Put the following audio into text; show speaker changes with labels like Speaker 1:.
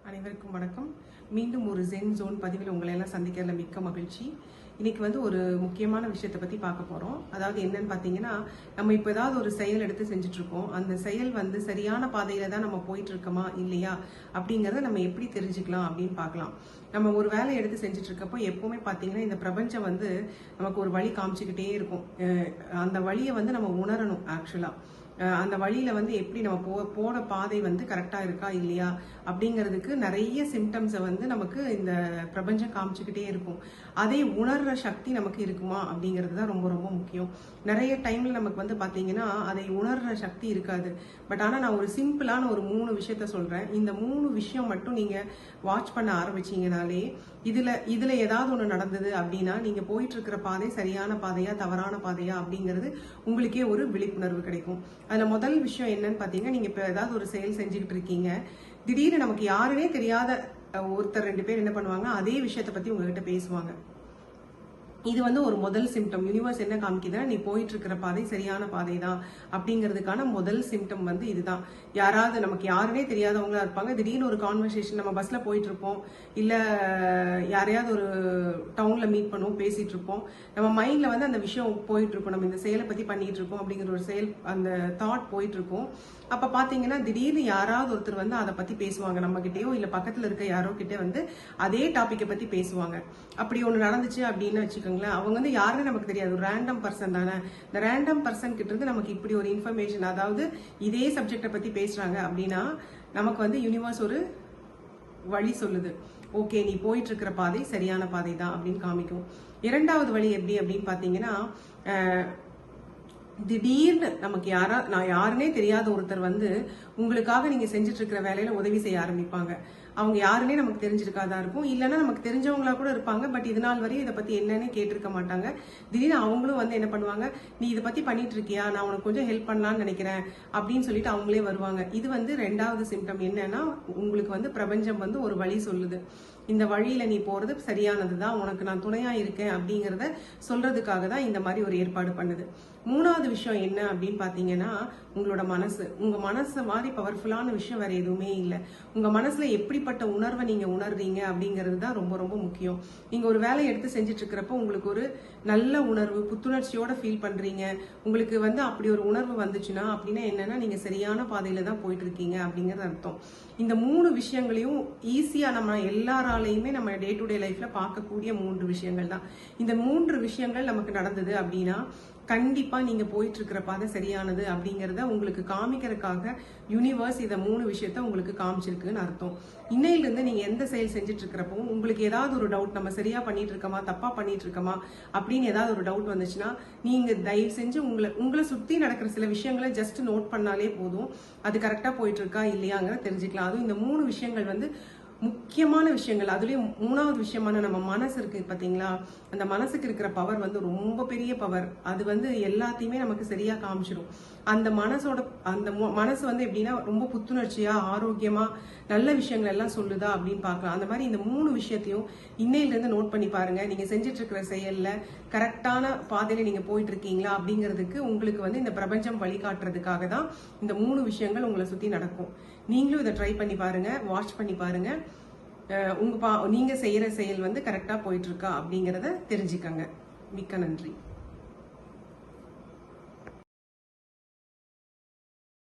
Speaker 1: அனைவருக்கும் வணக்கம். மீண்டும் ஒரு ஜென் ஜோன் பதிவில் உங்களை எல்லாம் சந்திக்கிறதுல மிக்க மகிழ்ச்சி. இன்னைக்கு ஒரு முக்கியமான விஷயத்தை பத்தி பார்க்க போறோம். அதாவது என்னன்னு பாத்தீங்கன்னா, நம்ம இப்ப ஏதாவது ஒரு செயல் எடுத்து செஞ்சுட்டு இருக்கோம். அந்த செயல் சரியான பாதையில தான் நம்ம போயிட்டு இருக்கோமா இல்லையா அப்படிங்கறத நம்ம எப்படி தெரிஞ்சுக்கலாம் அப்படின்னு பார்க்கலாம். நம்ம ஒரு வேலையை எடுத்து செஞ்சுட்டு இருக்கப்போ எப்பவுமே பாத்தீங்கன்னா இந்த பிரபஞ்சம் நமக்கு ஒரு வழி காமிச்சுக்கிட்டே இருக்கும். அந்த வழியை நம்ம உணரணும். ஆக்சுவலா அந்த வழியில எப்படி நம்ம போன பாதை கரெக்டா இருக்கா இல்லையா அப்படிங்கிறதுக்கு நிறைய சிம்டம்ஸை நமக்கு இந்த பிரபஞ்சம் காமிச்சுக்கிட்டே இருக்கும். அதை உணர்ற சக்தி நமக்கு இருக்குமா அப்படிங்கிறது தான் ரொம்ப ரொம்ப முக்கியம். நிறைய டைம்ல நமக்கு பாத்தீங்கன்னா அதை உணர்ற சக்தி இருக்காது. பட் ஆனா நான் ஒரு சிம்பிளான ஒரு 3 விஷயத்த சொல்றேன். இந்த 3 விஷயம் மட்டும் நீங்க வாட்ச் பண்ண ஆரம்பிச்சீங்கனாலே இதுல ஏதாவது ஒண்ணு நடந்தது அப்படின்னா நீங்க போயிட்டு இருக்கிற பாதை சரியான பாதையா தவறான பாதையா அப்படிங்கிறது உங்களுக்கே ஒரு விழிப்புணர்வு கிடைக்கும். அதுல முதல் விஷயம் என்னன்னு பாத்தீங்கன்னா, நீங்க இப்ப ஏதாவது ஒரு செயல் செஞ்சுக்கிட்டு இருக்கீங்க. திடீர்னு நமக்கு யாருனே தெரியாத ஒருத்தர் 2 பேர் என்ன பண்ணுவாங்க, அதே விஷயத்த பத்தி உங்ககிட்ட பேசுவாங்க. இது ஒரு முதல் சிம்டம். யூனிவர்ஸ் என்ன காமிக்குதுன்னா, நீ போயிட்டு இருக்கிற பாதை சரியான பாதை தான் அப்படிங்கிறதுக்கான முதல் சிம்டம் இதுதான். யாராவது நமக்கு யாருனே தெரியாதவங்களா இருப்பாங்க. திடீர்னு ஒரு கான்வர்சேஷன், நம்ம பஸ்ல போயிட்டு இருப்போம், இல்ல யாரையாவது ஒரு டவுன்ல மீட் பண்ணுவோம், பேசிட்டு இருப்போம். நம்ம மைண்ட்ல அந்த விஷயம் போயிட்டு இருக்கும். நம்ம இந்த செயலை பத்தி பண்ணிட்டு இருக்கோம் அப்படிங்கிற ஒரு செயல், அந்த தாட் போயிட்டு இருக்கும். அப்ப பாத்தீங்கன்னா திடீர்னு யாராவது ஒருத்தர் அதை பத்தி பேசுவாங்க நம்ம கிட்டயோ, இல்ல பக்கத்துல இருக்க யாரோ கிட்ட அதே டாபிக்கை பத்தி பேசுவாங்க. அப்படி ஒண்ணு நடந்துச்சு அப்படின்னு வச்சுக்கோங்க. அவங்க யாருன்னு நமக்கு தெரியாது, ஒரு ரேண்டம் பர்சன் தானே. இந்த ரேண்டம் பர்சன் கிட்ட இருந்து நமக்கு இப்படி ஒரு இன்ஃபர்மேஷன், அதாவது இதே சப்ஜெக்ட பத்தி பேசுறாங்க அப்படின்னா நமக்கு யூனிவர்ஸ் ஒரு வழி சொல்லுது. ஓகே, நீ போயிட்டு இருக்கிற பாதை சரியான பாதை தான் அப்படின்னு காமிக்கும். இரண்டாவது வழி எப்படி அப்படின்னு பாத்தீங்கன்னா, திடீர்னு நமக்கு நான் யாருன்னே தெரியாத ஒருத்தர் உங்களுக்காக நீங்க செஞ்சுட்டு இருக்கிற வேலையில உதவி செய்ய ஆரம்பிப்பாங்க. அவங்க யாருன்னே நமக்கு தெரிஞ்சிருக்காதா இருக்கும், இல்லைன்னா நமக்கு தெரிஞ்சவங்களா கூட இருப்பாங்க. பட் இது நாள் வரையும் இதை பத்தி என்னன்னு கேட்டிருக்க மாட்டாங்க. திடீர்னு அவங்களும் என்ன பண்ணுவாங்க, நீ இதை பத்தி பண்ணிட்டு இருக்கியா, நான் உனக்கு கொஞ்சம் ஹெல்ப் பண்ணலாம்னு நினைக்கிறேன் அப்படின்னு சொல்லிட்டு அவங்களே வருவாங்க. இது ரெண்டாவது சிம்டம். என்னன்னா, உங்களுக்கு பிரபஞ்சம் ஒரு வழி சொல்லுது. இந்த வழியில நீ போறது சரியானதுதான், உனக்கு நான் துணையா இருக்கேன் அப்படிங்கறத சொல்றதுக்காக தான் இந்த மாதிரி ஒரு ஏற்பாடு பண்ணுது. மூணாவது விஷயம் என்ன அப்படின்னு பாத்தீங்கன்னா, உங்களோட மனசு. உங்க மனசு மாதிரி பவர்ஃபுல்லான விஷயம் வேற எதுவுமே இல்லை. உங்க மனசுல எப்படிப்பட்ட உணர்வை நீங்க உணர்றீங்க அப்படிங்கிறது தான் ரொம்ப ரொம்ப முக்கியம். நீங்க ஒரு வேலையை எடுத்து செஞ்சுட்டு இருக்கிறப்ப உங்களுக்கு ஒரு நல்ல உணர்வு, புத்துணர்ச்சியோட ஃபீல் பண்றீங்க. உங்களுக்கு அப்படி ஒரு உணர்வு வந்துச்சுன்னா அப்படின்னா என்னன்னா, நீங்க சரியான பாதையில தான் போயிட்டு இருக்கீங்க அப்படிங்கறது அர்த்தம். இந்த 3 விஷயங்களையும் ஈஸியா நம்ம எல்லாராலையுமே நம்ம டே டு டே லைஃப்ல பார்க்கக்கூடிய 3 விஷயங்கள் தான். இந்த 3 விஷயங்கள் நமக்கு நடந்தது அப்படின்னா கண்டிப்பா நீங்க போயிட்டு இருக்கிற பாதை சரியானது அப்படிங்கறத உங்களுக்கு காமிக்கிறதுக்காக யூனிவர்ஸ் இத 3 விஷயத்த உங்களுக்கு காமிச்சிருக்குன்னு அர்த்தம். இன்னையில இருந்து நீங்க எந்த செயல் செஞ்சுட்டு இருக்கிறப்போ உங்களுக்கு ஏதாவது ஒரு டவுட், நம்ம சரியா பண்ணிட்டு இருக்கோமா தப்பா பண்ணிட்டு இருக்கோமா அப்படின்னு ஏதாவது ஒரு டவுட் வந்துச்சுன்னா, நீங்க தயவு செஞ்சு உங்களை சுத்தி நடக்கிற சில விஷயங்களை ஜஸ்ட் நோட் பண்ணாலே போதும். அது கரெக்டா போயிட்டு இருக்கா இல்லையாங்கிற தெரிஞ்சுக்கலாம். அதுவும் இந்த 3 விஷயங்கள் முக்கியமான விஷயங்கள். அதுலயும் 3வது விஷயமான நம்ம மனசு இருக்கு பாத்தீங்களா, அந்த மனசுக்கு இருக்கிற பவர் ரொம்ப பெரிய பவர். அது எல்லாத்தையுமே நமக்கு சரியா காமிச்சிடும். அந்த மனசோட அந்த மனசு எப்படின்னா ரொம்ப புத்துணர்ச்சியா ஆரோக்கியமா நல்ல விஷயங்கள் எல்லாம் சொல்லுதா அப்படின்னு பார்க்கலாம். அந்த மாதிரி இந்த 3 விஷயத்தையும் இன்னையில இருந்து நோட் பண்ணி பாருங்க. நீங்க செஞ்சுட்டு இருக்கிற செயல்ல கரெக்டான பாதையில நீங்க போயிட்டு இருக்கீங்களா அப்படிங்கிறதுக்கு உங்களுக்கு இந்த பிரபஞ்சம் வழிகாட்டுறதுக்காக தான் இந்த 3 விஷயங்கள் உங்களை சுத்தி நடக்கும். நீங்களும் இதை ட்ரை பண்ணி பாருங்க, வாட்ச் பண்ணி பாருங்க. நீங்க செய்யற செயல் கரெக்டா போயிட்டு இருக்கா அப்படிங்கறத தெரிஞ்சுக்கங்க. மிக்க நன்றி.